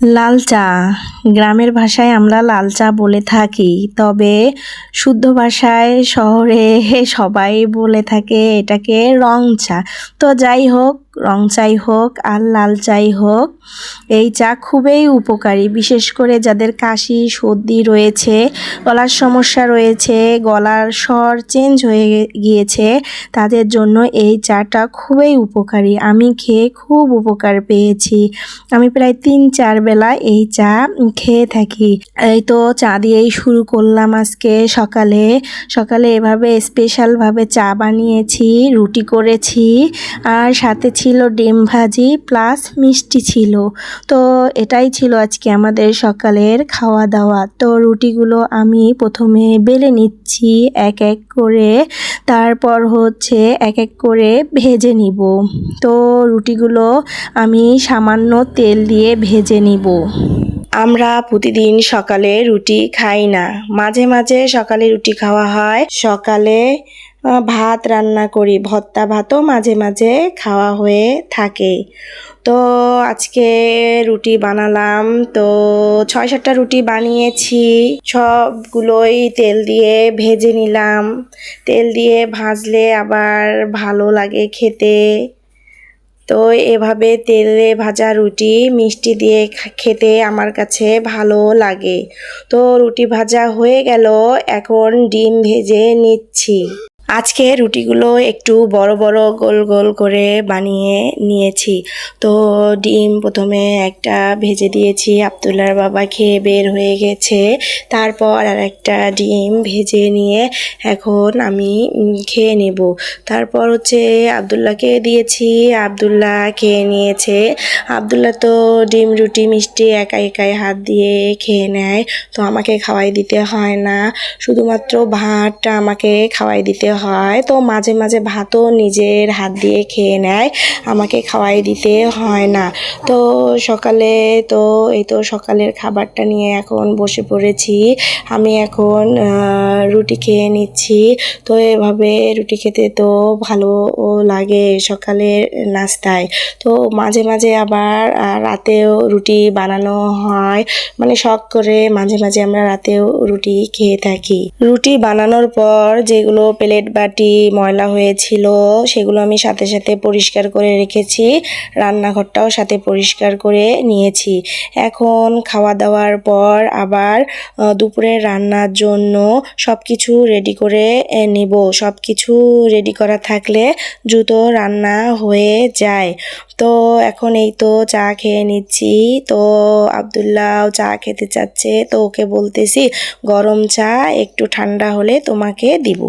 লাল চা গ্রামের ভাষায় আমরা লাল চা বলে থাকি, তবে শুদ্ধ ভাষায় শহরে সবাই বলে থাকে এটাকে রং চা। তো যাই হোক, রং চাই হোক আর লাল চাই হোক, এই চা খুবই উপকারী, বিশেষ করে যাদের কাশি সর্দি রয়েছে, গলার সমস্যা রয়েছে, গলার স্বর চেঞ্জ হয়ে গিয়েছে, তাদের জন্য এই চাটা খুবই উপকারী। আমি খেয়ে খুব উপকার পেয়েছি। আমি প্রায় 3-4 বেলা এই চা খেয়ে থাকি। এই তো চা দিয়েই শুরু করলাম আজকে সকালে। সকালে এভাবে স্পেশালভাবে চা বানিয়েছি, রুটি করেছি, আর সাথে ছিল ডিম ভাজি প্লাস মিষ্টি ছিল। তো এটাই ছিল আজকে আমাদের সকালের খাওয়া দাওয়া। তো রুটিগুলো আমি প্রথমে বেলে নিচ্ছি এক এক করে, তারপর হচ্ছে এক এক করে ভেজে নিব। তো রুটিগুলো আমি সামান্য তেল দিয়ে ভেজে নিব। আমরা প্রতিদিন সকালে রুটি খাই না, মাঝে মাঝে সকালে রুটি খাওয়া হয়। সকালে ভাত রান্না করি, ভর্তা ভাতও মাঝে মাঝে খাওয়া হয়ে থাকে। তো আজকে রুটি বানালাম, তো 6-7টা রুটি বানিয়েছি। সবগুলোই তেল দিয়ে ভেজে নিলাম। তেল দিয়ে ভাজলে আবার ভালো লাগে খেতে। তো এভাবে তেলে ভাজা রুটি মিষ্টি দিয়ে খেতে আমার কাছে ভালো লাগে। তো রুটি ভাজা হয়ে গেল, এখন ডিম ভেজে নিচ্ছি। আজকে রুটিগুলো একটু বড় বড় গোল গোল করে বানিয়ে নিয়েছি। তো ডিম প্রথমে একটা ভেজে দিয়েছি, আব্দুল্লাহর বাবা খেয়ে বের হয়ে গেছে। তারপর আর একটা ডিম ভেজে নিয়ে এখন আমি খেয়ে নেব। তারপর হচ্ছে আব্দুল্লাহকে দিয়েছি, আব্দুল্লাহ খেয়ে নিয়েছে। আব্দুল্লাহ তো ডিম রুটি মিষ্টি একাই একাই হাত দিয়ে খেয়ে নেয়, তো আমাকে খাওয়াই দিতে হয় না, শুধুমাত্র ভাতটা আমাকে খাওয়াই দিতে হয়। তো মাঝে মাঝে ভাতও নিজের হাত দিয়ে খেয়ে নেয়, আমাকে খাওয়াই দিতে হয় না। তো সকালে তো এই তো সকালের খাবারটা নিয়ে এখন বসে পড়েছি। আমি এখন রুটি খেয়ে নিচ্ছি। তো এভাবে রুটি খেতে তো ভালো লাগে সকালের নাস্তায়। তো মাঝে মাঝে আবার রাতেও রুটি বানানো হয়, মানে শখ করে মাঝে মাঝে আমরা রাতেও রুটি খেয়ে থাকি। রুটি বানানোর পর যেগুলো প্লেট বাটি ময়লা হয়েছিল সেগুলো আমি সাথে সাথে পরিষ্কার করে রেখেছি, রান্নাঘরটাও সাথে পরিষ্কার করে নিয়েছি। এখন খাওয়া দাওয়ার পর আবার দুপুরের রান্নার জন্য সব কিছু রেডি করে নিব। সব কিছু রেডি করা থাকলে দ্রুত রান্না হয়ে যায়। তো এখন এই তো চা খেয়ে নিচ্ছি। তো আব্দুল্লাহ চা খেতে চাচ্ছে, তো ওকে বলতেছি গরম চা একটু ঠান্ডা হলে তোমাকে দিব।